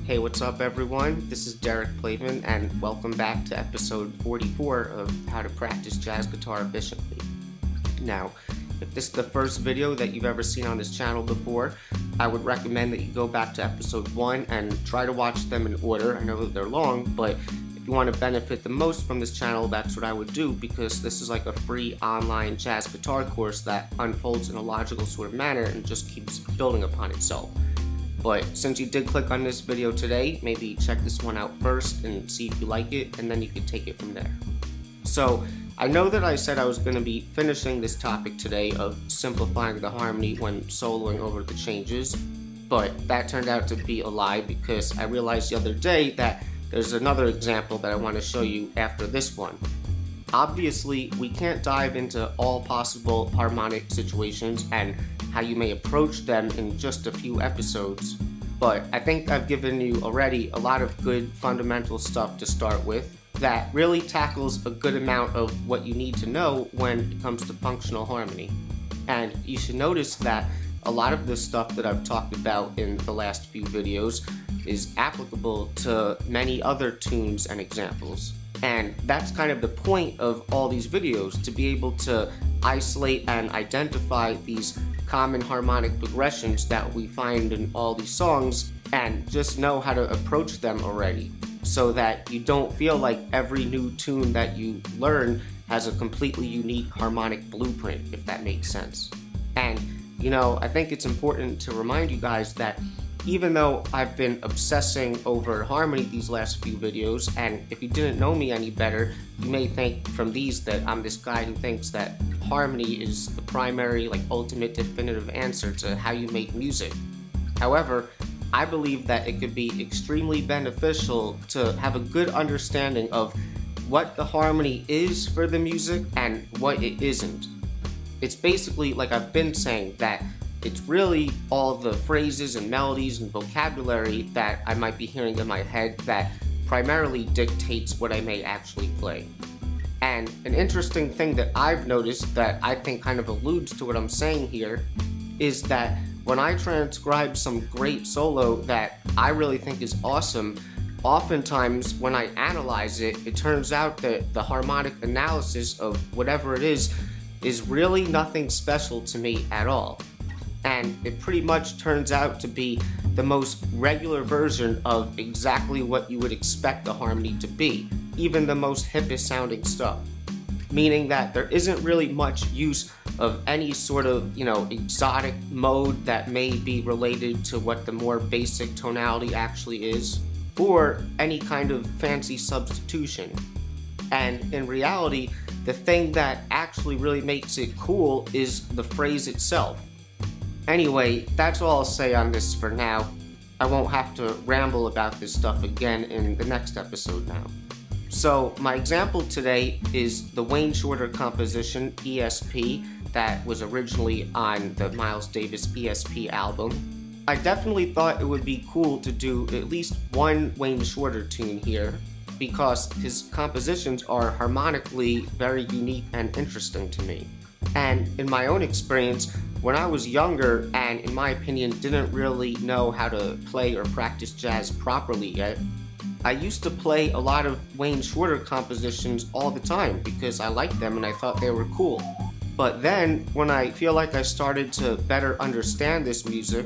Hey, what's up everyone? This is Derek Plavin and welcome back to episode 44 of How to Practice Jazz Guitar Efficiently. Now, if this is the first video that you've ever seen on this channel before, I would recommend that you go back to episode 1 and try to watch them in order. I know that they're long, but if you want to benefit the most from this channel, that's what I would do, because this is like a free online jazz guitar course that unfolds in a logical sort of manner and just keeps building upon itself. But since you did click on this video today, maybe check this one out first and see if you like it, and then you can take it from there. So, I know that I said I was going to be finishing this topic today of simplifying the harmony when soloing over the changes, but that turned out to be a lie because I realized the other day that there's another example that I want to show you after this one. Obviously, we can't dive into all possible harmonic situations and how you may approach them in just a few episodes, but I think I've given you already a lot of good fundamental stuff to start with that really tackles a good amount of what you need to know when it comes to functional harmony. And you should notice that a lot of the stuff that I've talked about in the last few videos is applicable to many other tunes and examples. And that's kind of the point of all these videos, to be able to isolate and identify these common harmonic progressions that we find in all these songs and just know how to approach them already, so that you don't feel like every new tune that you learn has a completely unique harmonic blueprint, if that makes sense. And, you know, I think it's important to remind you guys that even though I've been obsessing over harmony these last few videos, and if you didn't know me any better, you may think from these that I'm this guy who thinks that harmony is the primary, ultimate definitive answer to how you make music. However, I believe that it could be extremely beneficial to have a good understanding of what the harmony is for the music and what it isn't. It's basically, like I've been saying, that it's really all the phrases and melodies and vocabulary that I might be hearing in my head that primarily dictates what I may actually play. And an interesting thing that I've noticed that I think kind of alludes to what I'm saying here is that when I transcribe some great solo that I really think is awesome, oftentimes when I analyze it, it turns out that the harmonic analysis of whatever it is really nothing special to me at all. And it pretty much turns out to be the most regular version of exactly what you would expect a harmony to be, even the most hippest sounding stuff. Meaning that there isn't really much use of any sort of, exotic mode that may be related to what the more basic tonality actually is, or any kind of fancy substitution. And in reality, the thing that actually really makes it cool is the phrase itself. Anyway, that's all I'll say on this for now. I won't have to ramble about this stuff again in the next episode now. So, my example today is the Wayne Shorter composition, E.S.P, that was originally on the Miles Davis E.S.P album. I definitely thought it would be cool to do at least one Wayne Shorter tune here, because his compositions are harmonically very unique and interesting to me. And in my own experience, when I was younger and, in my opinion, didn't really know how to play or practice jazz properly yet, I used to play a lot of Wayne Shorter compositions all the time because I liked them and I thought they were cool. But then, when I feel like I started to better understand this music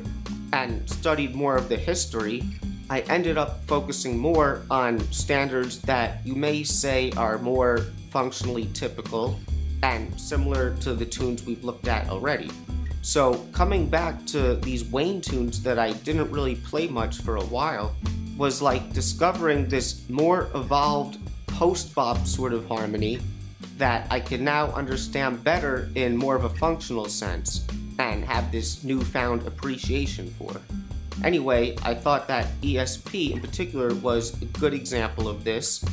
and studied more of the history, I ended up focusing more on standards that you may say are more functionally typical and similar to the tunes we've looked at already. So coming back to these Wayne tunes that I didn't really play much for a while was like discovering this more evolved post-bop sort of harmony that I can now understand better in more of a functional sense and have this newfound appreciation for. Anyway, I thought that E.S.P in particular was a good example of this,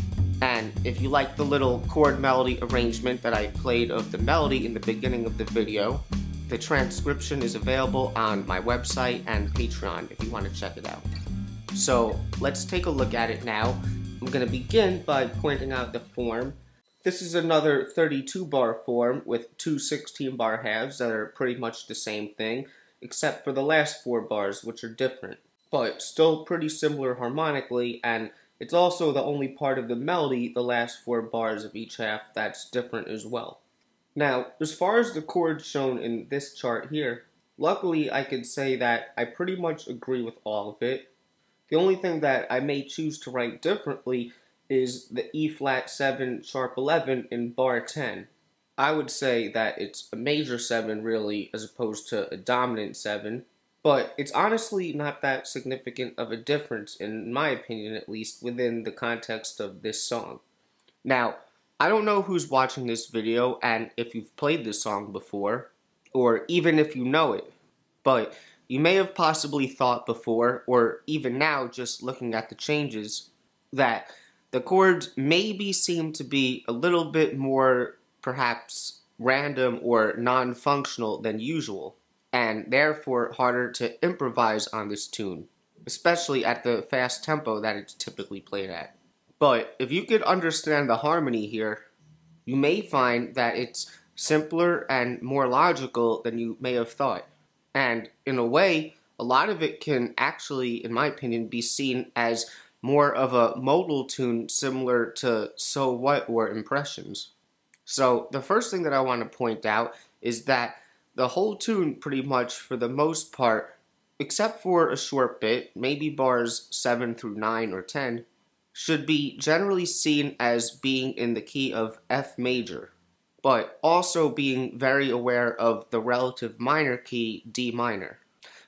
and if you like the little chord melody arrangement that I played of the melody in the beginning of the video, the transcription is available on my website and Patreon if you want to check it out. So let's take a look at it now. I'm going to begin by pointing out the form. This is another 32 bar form with two 16 bar halves that are pretty much the same thing, except for the last 4 bars, which are different, but still pretty similar harmonically, and it's also the only part of the melody, the last 4 bars of each half, that's different as well. Now, as far as the chords shown in this chart here, luckily I can say that I pretty much agree with all of it. The only thing that I may choose to write differently is the E flat 7 sharp 11 in bar 10. I would say that it's a major 7 really, as opposed to a dominant 7, but it's honestly not that significant of a difference, in my opinion at least, within the context of this song. Now, I don't know who's watching this video and if you've played this song before, or even if you know it, but you may have possibly thought before, or even now just looking at the changes, that the chords maybe seem to be a little bit more perhaps random or non-functional than usual, and therefore harder to improvise on this tune, especially at the fast tempo that it's typically played at. But if you could understand the harmony here, you may find that it's simpler and more logical than you may have thought. And in a way, a lot of it can actually, in my opinion, be seen as more of a modal tune similar to So What or Impressions. So the first thing that I want to point out is that the whole tune pretty much for the most part, except for a short bit, maybe bars 7 through 9 or 10, should be generally seen as being in the key of F major, but also being very aware of the relative minor key D minor.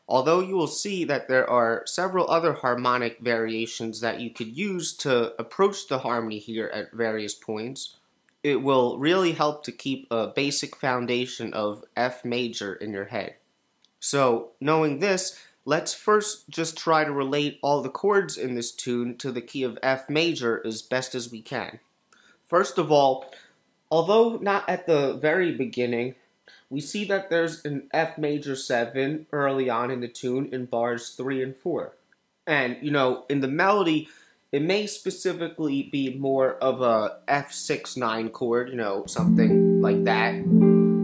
Although you will see that there are several other harmonic variations that you could use to approach the harmony here at various points, it will really help to keep a basic foundation of F major in your head. So, knowing this, let's first just try to relate all the chords in this tune to the key of F major as best as we can. First of all, although not at the very beginning, we see that there's an F major 7 early on in the tune in bars 3 and 4. And, in the melody, it may specifically be more of a F6-9 chord, something like that.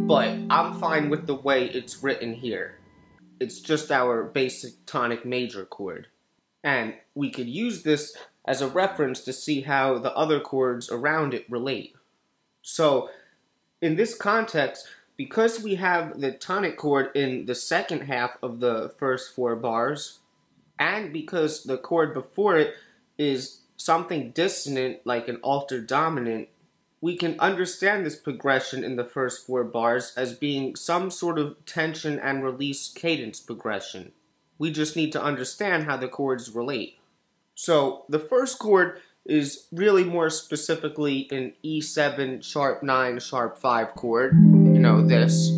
But I'm fine with the way it's written here. It's just our basic tonic major chord. And we could use this as a reference to see how the other chords around it relate. So, in this context, because we have the tonic chord in the second half of the first 4 bars, and because the chord before it is something dissonant like an altered dominant, we can understand this progression in the first 4 bars as being some sort of tension and release cadence progression. We just need to understand how the chords relate. So the first chord is really more specifically an E7 sharp 9 sharp 5 chord, this.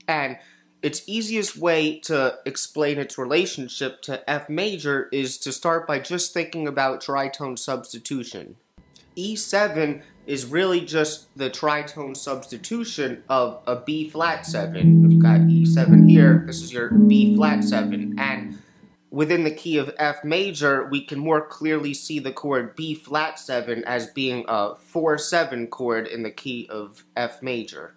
And its easiest way to explain its relationship to F major is to start by just thinking about tritone substitution. E7 is really just the tritone substitution of a B flat 7. If you've got E7 here, this is your B flat 7. And within the key of F major, we can more clearly see the chord B flat 7 as being a 4-7 chord in the key of F major.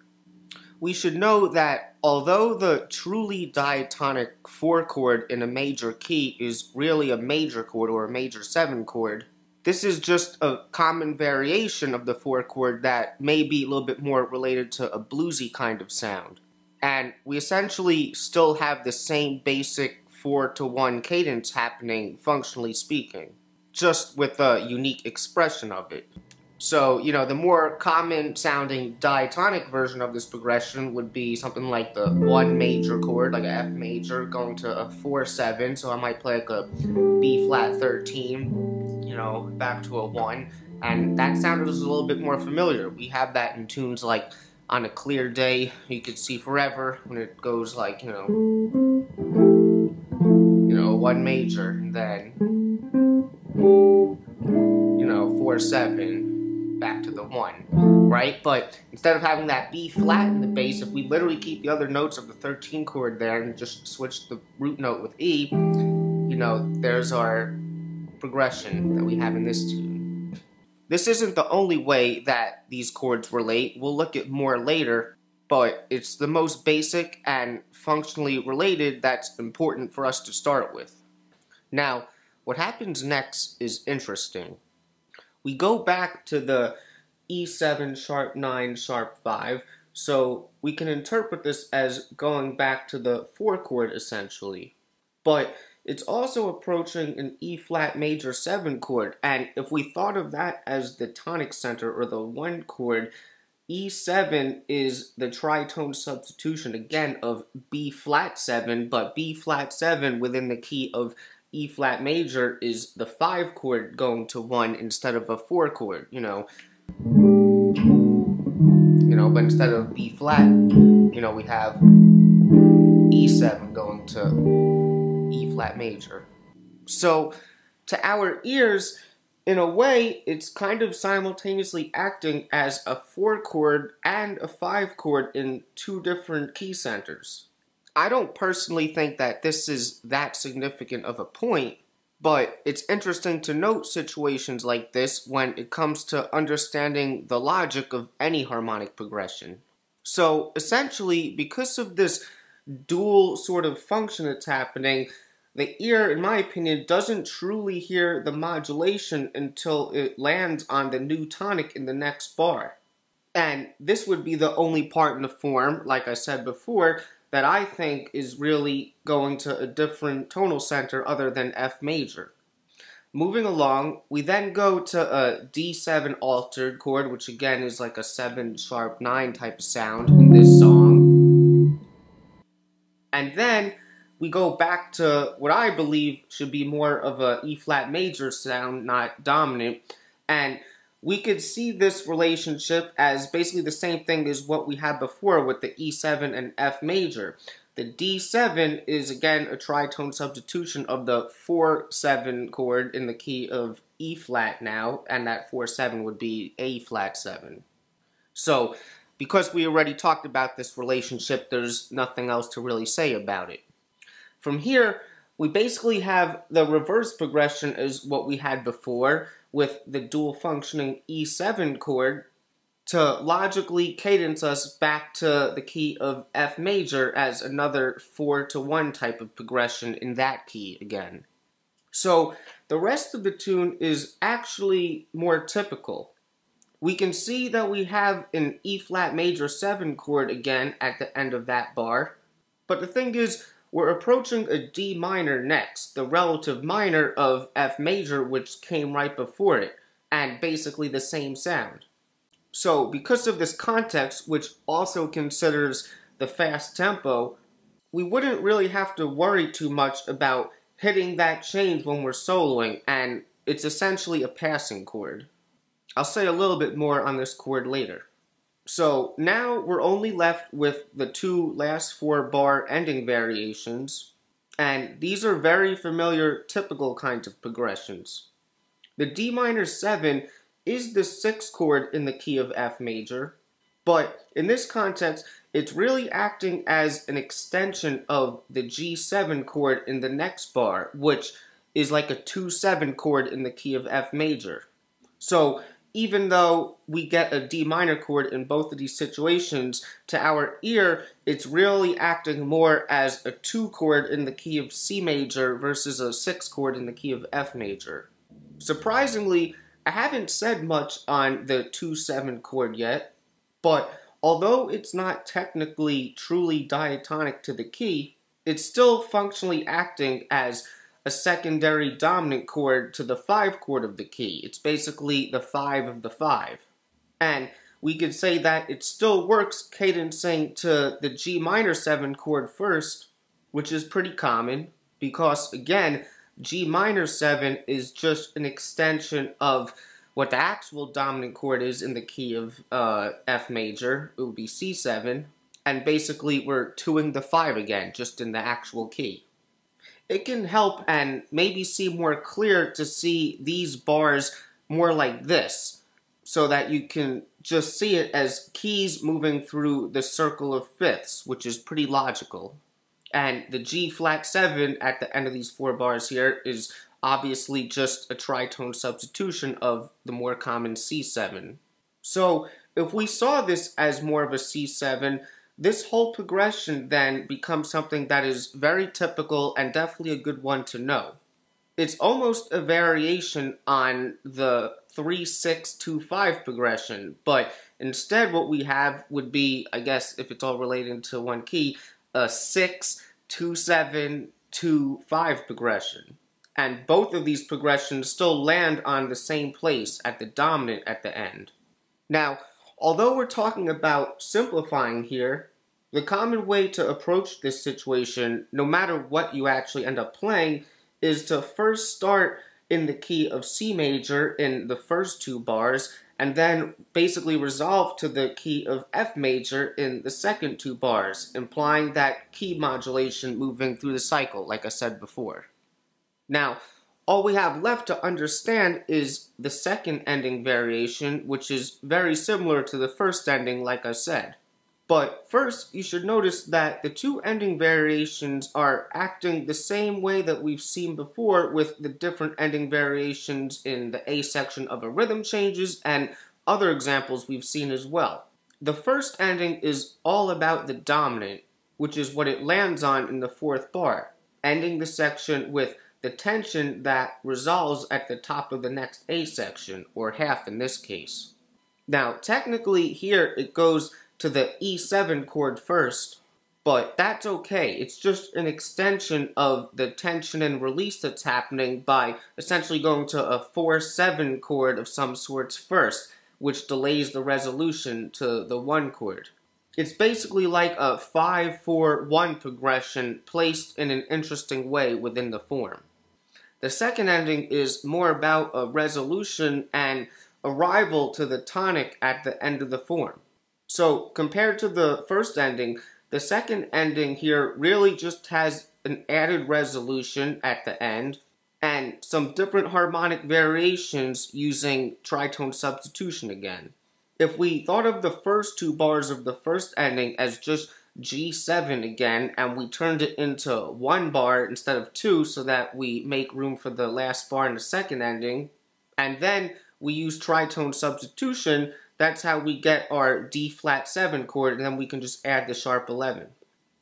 We should know that although the truly diatonic 4 chord in a major key is really a major chord or a major 7 chord, this is just a common variation of the 4 chord that may be a little bit more related to a bluesy kind of sound. And we essentially still have the same basic 4-to-1 cadence happening, functionally speaking, just with a unique expression of it. So, the more common sounding diatonic version of this progression would be something like the 1 major chord, like a F major, going to a 4-7, so I might play like a B flat 13, back to a 1, and that sound is a little bit more familiar. We have that in tunes like On a Clear Day, You Could See Forever, when it goes like, 1 major, and then, 4-7, back to the 1, right? But instead of having that B flat in the bass, if we literally keep the other notes of the 13 chord there and just switch the root note with E, there's our progression that we have in this tune. This isn't the only way that these chords relate. We'll look at more later, but it's the most basic and functionally related that's important for us to start with. Now, what happens next is interesting. We go back to the E7 sharp 9 sharp 5, so we can interpret this as going back to the 4 chord essentially. But it's also approaching an E flat major 7 chord, and if we thought of that as the tonic center or the 1 chord, E7 is the tritone substitution again of B flat 7, but B flat 7 within the key of E flat major is the 5 chord going to 1 instead of a 4 chord, but instead of B flat, we have E7 going to E flat major. So, to our ears, in a way, it's kind of simultaneously acting as a 4 chord and a 5 chord in 2 different key centers. I don't personally think that this is that significant of a point, but it's interesting to note situations like this when it comes to understanding the logic of any harmonic progression. So, essentially, because of this dual sort of function that's happening, the ear, in my opinion, doesn't truly hear the modulation until it lands on the new tonic in the next bar. And this would be the only part in the form, like I said before, that I think is really going to a different tonal center other than F major. Moving along, we then go to a D7 altered chord, which again is like a 7 sharp 9 type of sound in this song. And then we go back to what I believe should be more of a E flat major sound, not dominant. And we could see this relationship as basically the same thing as what we had before with the E7 and F major. The D7 is again a tritone substitution of the 4-7 chord in the key of E flat now, and that 4-7 would be A flat 7. So, because we already talked about this relationship, there's nothing else to really say about it. From here, we basically have the reverse progression as what we had before, with the dual functioning E7 chord to logically cadence us back to the key of F major as another 4-to-1 type of progression in that key again. So the rest of the tune is actually more typical. We can see that we have an E flat major 7 chord again at the end of that bar. But the thing is, we're approaching a D minor next, the relative minor of F major, which came right before it, and basically the same sound. So because of this context, which also considers the fast tempo, we wouldn't really have to worry too much about hitting that change when we're soloing, and it's essentially a passing chord. I'll say a little bit more on this chord later. So now we're only left with the two last 4 bar ending variations, and these are very familiar, typical kinds of progressions. The D minor 7 is the 6th chord in the key of F major, but in this context, it's really acting as an extension of the G7 chord in the next bar, which is like a 2-7 chord in the key of F major. So even though we get a D minor chord in both of these situations, to our ear, it's really acting more as a 2 chord in the key of C major versus a 6 chord in the key of F major. Surprisingly, I haven't said much on the 2-7 chord yet, but although it's not technically truly diatonic to the key, it's still functionally acting as a secondary dominant chord to the 5 chord of the key. It's basically the 5 of the 5. And we could say that it still works cadencing to the G minor 7 chord first, which is pretty common because, again, G minor 7 is just an extension of what the actual dominant chord is in the key of F major. It would be C7, and basically we're 2ing the 5 again, just in the actual key. It can help and maybe seem more clear to see these bars more like this, so that you can just see it as keys moving through the circle of fifths, which is pretty logical. And the G flat 7 at the end of these 4 bars here is obviously just a tritone substitution of the more common C7. So if we saw this as more of a C7, this whole progression then becomes something that is very typical and definitely a good one to know. It's almost a variation on the 3-6-2-5 progression, but instead what we have would be, I guess if it's all related to one key, a 6-2-7-2-5 progression. And both of these progressions still land on the same place at the dominant at the end. Now, although we're talking about simplifying here, the common way to approach this situation, no matter what you actually end up playing, is to first start in the key of C major in the first 2 bars, and then basically resolve to the key of F major in the second 2 bars, implying that key modulation moving through the cycle, like I said before. Now, all we have left to understand is the second ending variation, which is very similar to the first ending, like I said. But first, you should notice that the 2 ending variations are acting the same way that we've seen before with the different ending variations in the A section of a rhythm changes and other examples we've seen as well. The first ending is all about the dominant, which is what it lands on in the 4th bar, ending the section with the tension that resolves at the top of the next A section, or half in this case. Now, technically here it goes to the E7 chord first, but that's okay. It's just an extension of the tension and release that's happening by essentially going to a 4-7 chord of some sorts first, which delays the resolution to the 1 chord. It's basically like a 5-4-1 progression placed in an interesting way within the form. The second ending is more about a resolution and arrival to the tonic at the end of the form. So compared to the first ending, the second ending here really just has an added resolution at the end and some different harmonic variations using tritone substitution again. If we thought of the first 2 bars of the first ending as just G7 again, and we turned it into 1 bar instead of 2 so that we make room for the last bar in the second ending, and then we use tritone substitution, that's how we get our D flat 7 chord, and then we can just add the sharp 11.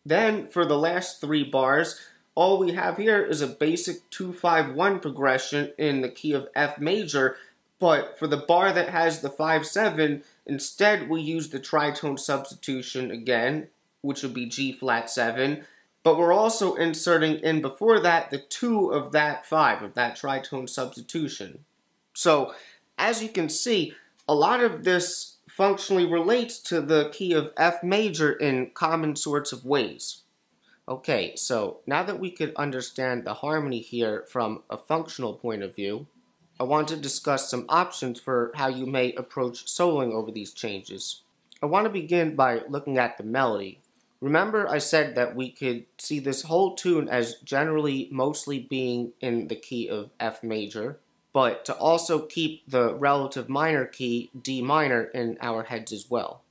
Then, for the last 3 bars, all we have here is a basic 2-5-1 progression in the key of F major, but for the bar that has the 5-7, instead we use the tritone substitution again, which would be G flat 7, but we're also inserting in before that the 2 of that 5, of that tritone substitution. So, as you can see, a lot of this functionally relates to the key of F major in common sorts of ways. Okay, so now that we could understand the harmony here from a functional point of view, I want to discuss some options for how you may approach soloing over these changes. I want to begin by looking at the melody. Remember I said that we could see this whole tune as generally mostly being in the key of F major, but to also keep the relative minor key, D minor, in our heads as well.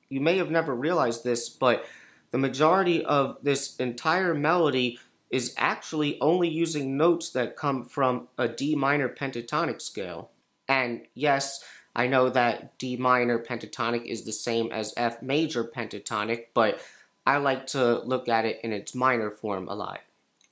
You may have never realized this, but the majority of this entire melody is actually only using notes that come from a D minor pentatonic scale. And yes, I know that D minor pentatonic is the same as F major pentatonic, but I like to look at it in its minor form a lot.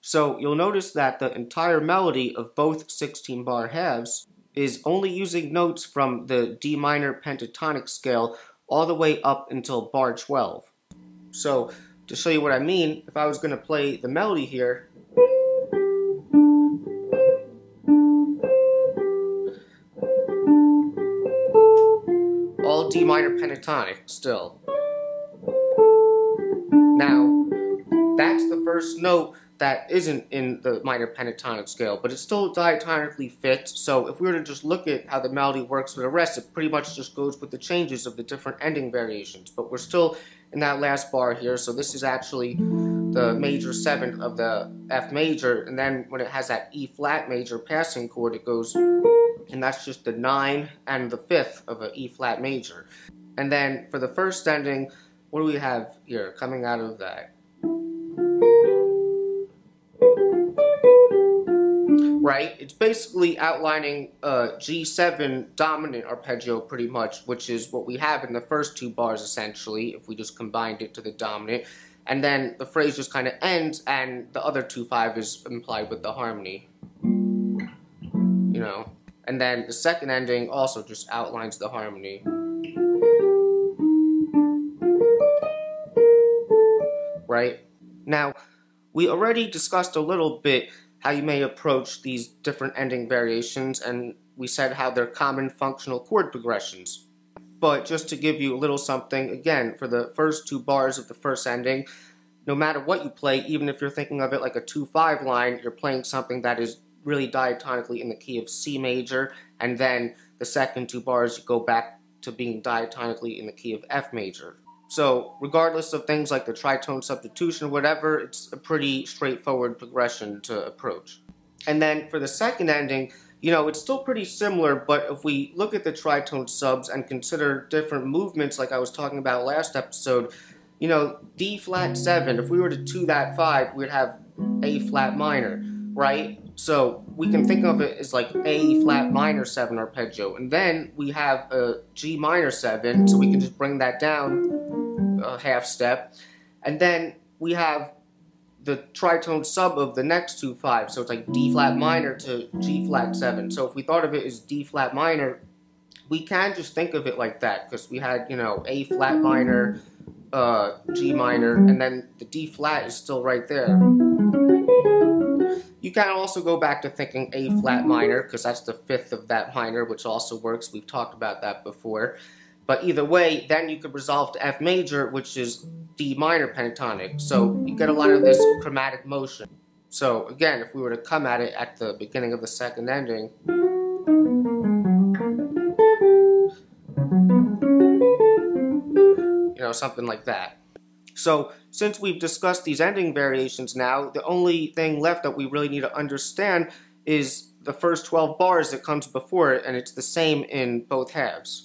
So you'll notice that the entire melody of both 16-bar halves is only using notes from the D minor pentatonic scale all the way up until bar 12. So, to show you what I mean, if I was going to play the melody here, all D minor pentatonic still. Now, that's the first note that isn't in the minor pentatonic scale, but it still diatonically fits, so if we were to just look at how the melody works for the rest, it pretty much just goes with the changes of the different ending variations, but we're still in that last bar here, so this is actually the major 7th of the F major, and then when it has that E flat major passing chord, it goes, and that's just the 9 and the 5th of an E flat major. And then for the first ending, what do we have here coming out of that? Right? It's basically outlining a G7 dominant arpeggio pretty much, which is what we have in the first 2 bars essentially, if we just combined it to the dominant. And then the phrase just kind of ends, and the other 2-5 is implied with the harmony. You know? And then the second ending also just outlines the harmony. Right? Now, we already discussed a little bit how you may approach these different ending variations, and we said how they're common functional chord progressions. But just to give you a little something, again, for the first 2 bars of the first ending, no matter what you play, even if you're thinking of it like a 2-5 line, you're playing something that is really diatonically in the key of C major, and then the second 2 bars you go back to being diatonically in the key of F major. So, regardless of things like the tritone substitution or whatever, it's a pretty straightforward progression to approach. And then for the second ending, you know, it's still pretty similar, but if we look at the tritone subs and consider different movements like I was talking about last episode, you know, D flat 7, if we were to 2 that 5, we'd have A flat minor, right? So we can think of it as like A flat minor 7 arpeggio, and then we have a G minor 7, so we can just bring that down a half step, and then we have the tritone sub of the next 2 5s, so it's like D flat minor to G flat 7. So if we thought of it as D flat minor, we can just think of it like that, because we had, you know, A flat minor, G minor, and then the D flat is still right there. You can also go back to thinking A flat minor, because that's the 5th of that minor, which also works. We've talked about that before. But either way, then you could resolve to F major, which is D minor pentatonic. So you get a lot of this chromatic motion. So again, if we were to come at it at the beginning of the second ending, you know, something like that. So since we've discussed these ending variations now, the only thing left that we really need to understand is the first 12 bars that comes before it, and it's the same in both halves.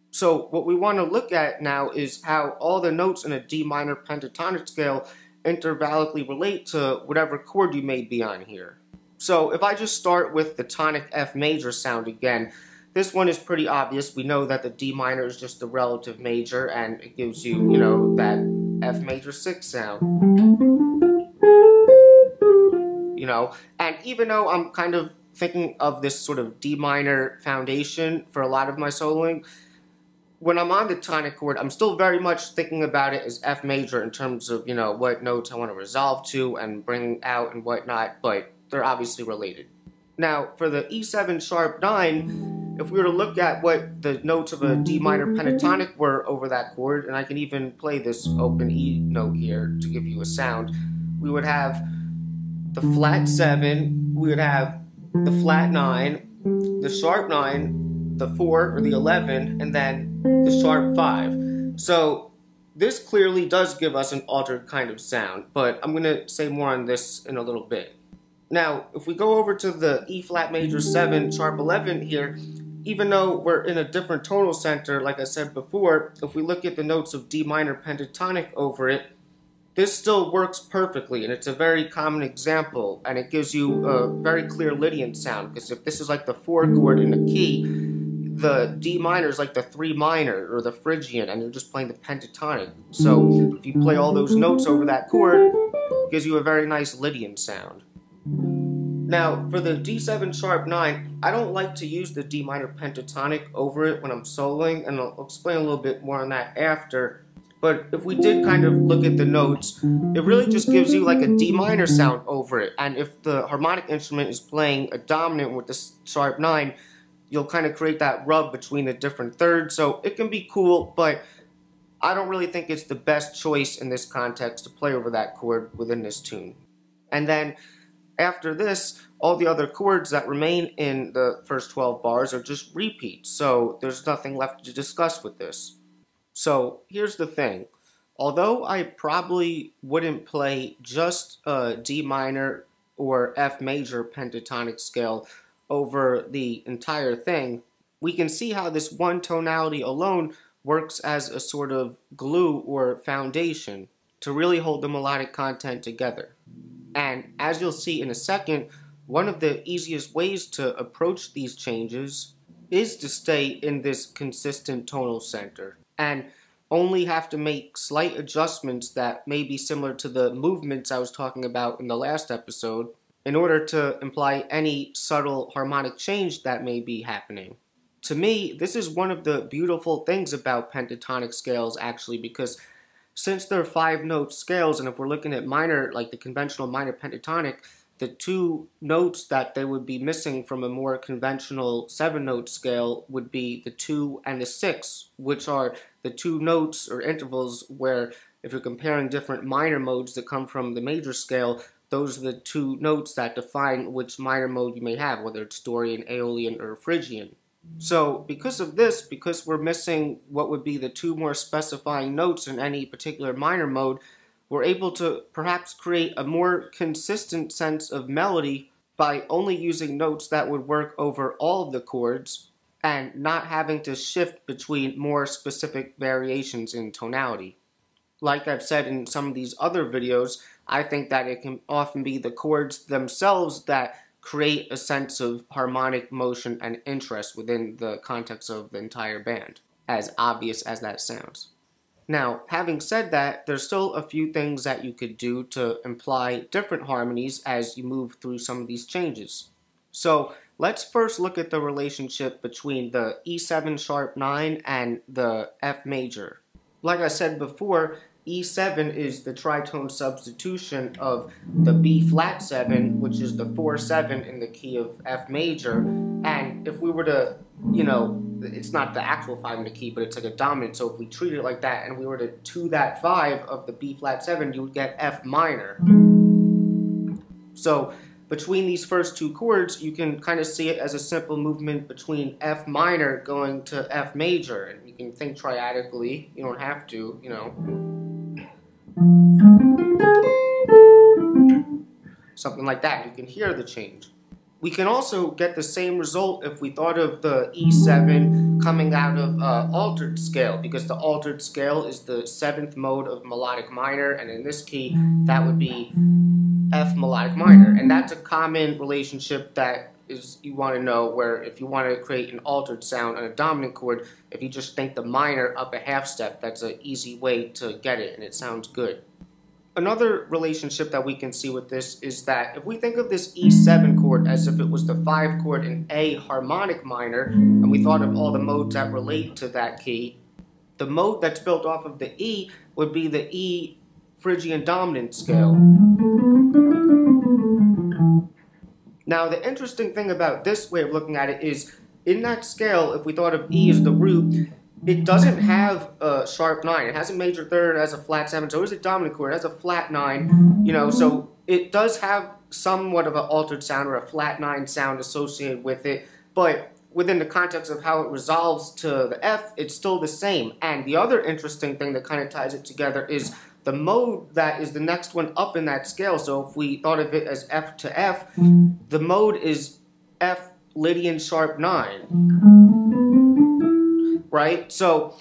So what we want to look at now is how all the notes in a D minor pentatonic scale intervallically relate to whatever chord you may be on here. So if I just start with the tonic F major sound again, this one is pretty obvious. We know that the D minor is just the relative major, and it gives you, you know, that F major 6 sound. you know. And even though I'm kind of thinking of this sort of D minor foundation for a lot of my soloing, when I'm on the tonic chord, I'm still very much thinking about it as F major in terms of, you know, what notes I want to resolve to and bring out and whatnot, but they're obviously related. Now, for the E7 sharp 9, if we were to look at what the notes of a D minor pentatonic were over that chord, and I can even play this open E note here to give you a sound, we would have the flat 7, we would have the flat 9, the sharp 9, the 4 or the 11, and then the sharp 5. So this clearly does give us an altered kind of sound, but I'm going to say more on this in a little bit. Now, if we go over to the E flat major 7 sharp 11 here, even though we're in a different tonal center, like I said before, if we look at the notes of D minor pentatonic over it, this still works perfectly, and it's a very common example, and it gives you a very clear Lydian sound, because if this is like the 4 chord in the key, the D minor is like the 3 minor or the Phrygian, and you're just playing the pentatonic. So if you play all those notes over that chord, it gives you a very nice Lydian sound. Now, for the D7 sharp 9, I don't like to use the D minor pentatonic over it when I'm soloing, and I'll explain a little bit more on that after. But if we did kind of look at the notes, it really just gives you like a D minor sound over it. And if the harmonic instrument is playing a dominant with the sharp 9, you'll kind of create that rub between the different thirds. So it can be cool, but I don't really think it's the best choice in this context to play over that chord within this tune. And then after this, all the other chords that remain in the first 12 bars are just repeats. So there's nothing left to discuss with this. So here's the thing. Although I probably wouldn't play just a D minor or F major pentatonic scale over the entire thing, we can see how this one tonality alone works as a sort of glue or foundation to really hold the melodic content together. And as you'll see in a second, one of the easiest ways to approach these changes is to stay in this consistent tonal center and only have to make slight adjustments that may be similar to the movements I was talking about in the last episode in order to imply any subtle harmonic change that may be happening. To me, this is one of the beautiful things about pentatonic scales actually, because since they're 5-note scales, and if we're looking at minor, like the conventional minor pentatonic, the 2 notes that they would be missing from a more conventional 7-note scale would be the 2 and the 6, which are the 2 notes or intervals where, if you're comparing different minor modes that come from the major scale, those are the 2 notes that define which minor mode you may have, whether it's Dorian, Aeolian, or Phrygian. So because of this, because we're missing what would be the 2 more specifying notes in any particular minor mode, we're able to perhaps create a more consistent sense of melody by only using notes that would work over all of the chords and not having to shift between more specific variations in tonality. Like I've said in some of these other videos, I think that it can often be the chords themselves that create a sense of harmonic motion and interest within the context of the entire band, as obvious as that sounds. Now, having said that, there's still a few things that you could do to imply different harmonies as you move through some of these changes. So let's first look at the relationship between the E7 sharp 9 and the F major. Like I said before, E7 is the tritone substitution of the B flat 7, which is the 4-7 in the key of F major. And if we were to, it's not the actual 5 in the key, but it's like a dominant. So if we treat it like that and we were to 2 that 5 of the B flat 7, you would get F minor. So between these first 2 chords, you can kind of see it as a simple movement between F minor going to F major. And you can think triadically. You don't have to, something like that. You can hear the change. We can also get the same result if we thought of the E7 coming out of altered scale, because the altered scale is the 7th mode of melodic minor, and in this key, that would be F melodic minor. And that's a common relationship that you want to know, where if you want to create an altered sound on a dominant chord, if you just think the minor up a half step, that's an easy way to get it, and it sounds good. Another relationship that we can see with this is that if we think of this E7 chord as if it was the 5 chord in A harmonic minor, and we thought of all the modes that relate to that key, the mode that's built off of the E would be the E Phrygian dominant scale. Now, the interesting thing about this way of looking at it is, in that scale, if we thought of E as the root, it doesn't have a sharp 9. It has a major third, it has a flat 7, so it is a dominant chord, it has a flat 9, you know, so it does have somewhat of an altered sound or a flat 9 sound associated with it, but within the context of how it resolves to the F, it's still the same. And the other interesting thing that kind of ties it together is the mode that is the next one up in that scale. So if we thought of it as F to F, the mode is F Lydian sharp 9, right? So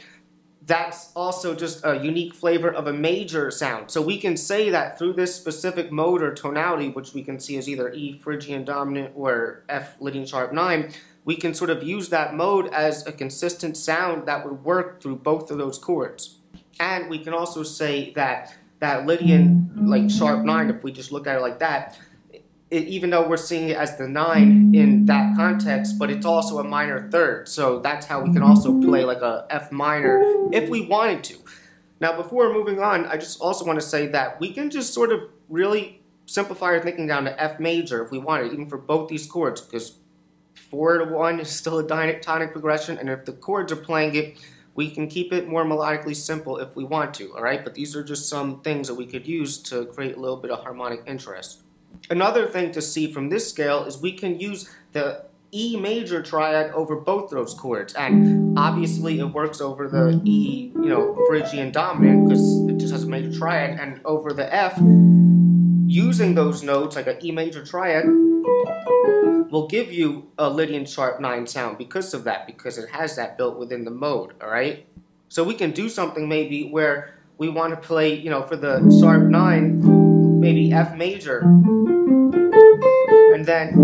that's also just a unique flavor of a major sound. So we can say that through this specific mode or tonality, which we can see as either E Phrygian dominant or F Lydian sharp 9, we can sort of use that mode as a consistent sound that would work through both of those chords. And we can also say that that Lydian, like sharp 9, if we just look at it like that, even though we're seeing it as the 9 in that context, but it's also a minor third. So that's how we can also play like a F minor if we wanted to. Now, before moving on, I just also want to say that we can just sort of really simplify our thinking down to F major if we wanted, even for both these chords, because 4 to 1 is still a diatonic progression, and if the chords are playing it, we can keep it more melodically simple if we want to, alright? But these are just some things that we could use to create a little bit of harmonic interest. Another thing to see from this scale is we can use the E major triad over both those chords, and obviously it works over the E, Phrygian dominant because it just has a major triad, and over the F, using those notes like an E major triad will give you a Lydian sharp 9 sound because of that, because it has that built within the mode, alright? So we can do something maybe where we want to play, for the sharp 9, maybe F major, and then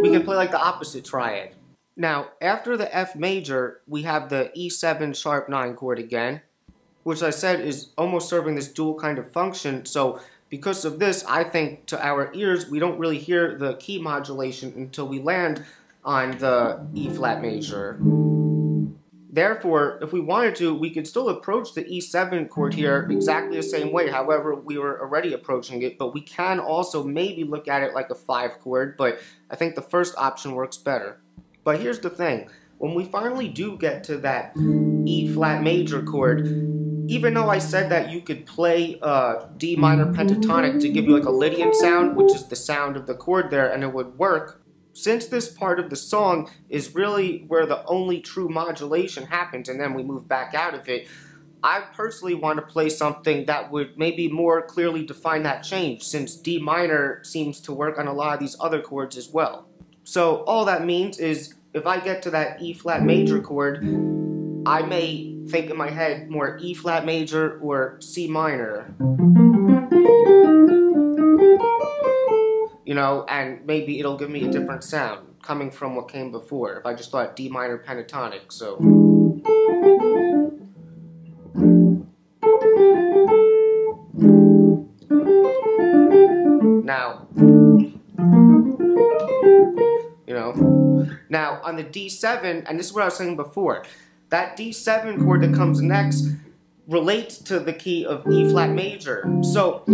we can play like the opposite triad. Now, after the F major, we have the E7 sharp 9 chord again, which I said is almost serving this dual kind of function, so because of this, I think to our ears, we don't really hear the key modulation until we land on the E flat major. Therefore, if we wanted to, we could still approach the E7 chord here exactly the same way, however we were already approaching it, but we can also maybe look at it like a 5 chord, but I think the first option works better. But here's the thing, when we finally do get to that E flat major chord, even though I said that you could play D minor pentatonic to give you like a Lydian sound, which is the sound of the chord there, and it would work, since this part of the song is really where the only true modulation happens and then we move back out of it, I personally want to play something that would maybe more clearly define that change, since D minor seems to work on a lot of these other chords as well. So all that means is if I get to that E flat major chord, I may think in my head more E flat major or C minor, and maybe it'll give me a different sound coming from what came before if I just thought D minor pentatonic. So now on the D7, and this is what I was saying before, that D7 chord that comes next relates to the key of E flat major. So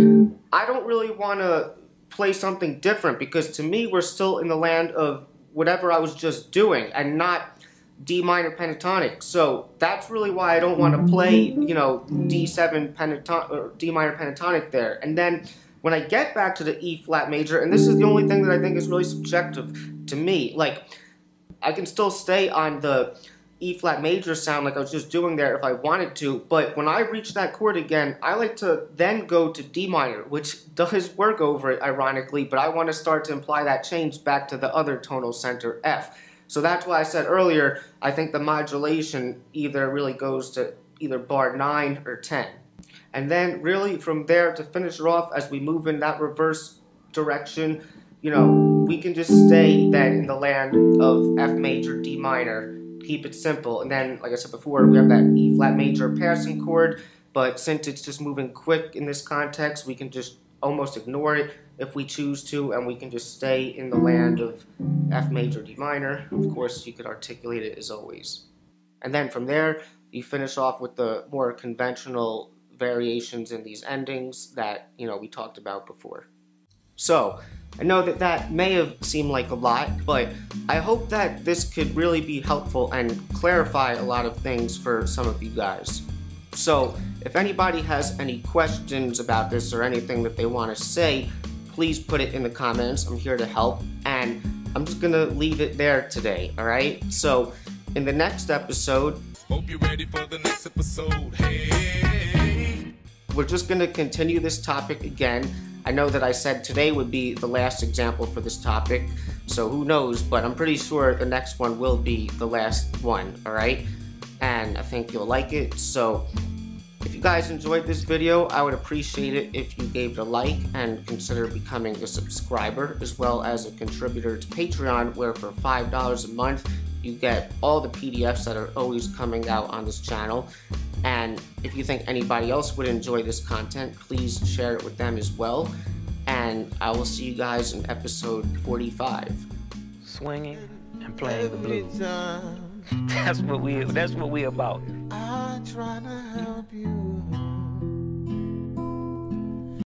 I don't really want to play something different, because to me we're still in the land of whatever I was just doing and not D minor pentatonic. So that's really why I don't want to play, D7 pentatonic or D minor pentatonic there. And then when I get back to the E flat major, and this is the only thing that I think is really subjective to me, like I can still stay on the E flat major sound like I was just doing there if I wanted to, but when I reach that chord again, I like to then go to D minor, which does work over it ironically, but I want to start to imply that change back to the other tonal center, F. So that's why I said earlier, I think the modulation either really goes to either bar 9 or 10. And then really from there to finish it off, as we move in that reverse direction, we can just stay then in the land of F major, D minor, keep it simple, and then, like I said before, we have that E flat major passing chord, but since it's just moving quick in this context, we can just almost ignore it if we choose to, and we can just stay in the land of F major D minor. Of course, you could articulate it as always. And then from there, you finish off with the more conventional variations in these endings that, we talked about before. So, I know that may have seemed like a lot, but I hope that this could really be helpful and clarify a lot of things for some of you guys. So, if anybody has any questions about this or anything that they want to say, please put it in the comments. I'm here to help, and I'm just going to leave it there today, alright? So, in the next episode, hope you're ready for the next episode. Hey, we're just going to continue this topic again. I know that I said today would be the last example for this topic, so who knows, but I'm pretty sure the next one will be the last one, alright? And I think you'll like it. So if you guys enjoyed this video, I would appreciate it if you gave it a like and consider becoming a subscriber, as well as a contributor to Patreon, where for $5 a month you get all the PDFs that are always coming out on this channel. And if you think anybody else would enjoy this content, please share it with them as well. And I will see you guys in episode 45. Swinging and playing the blues. That's what we about. I try to help you.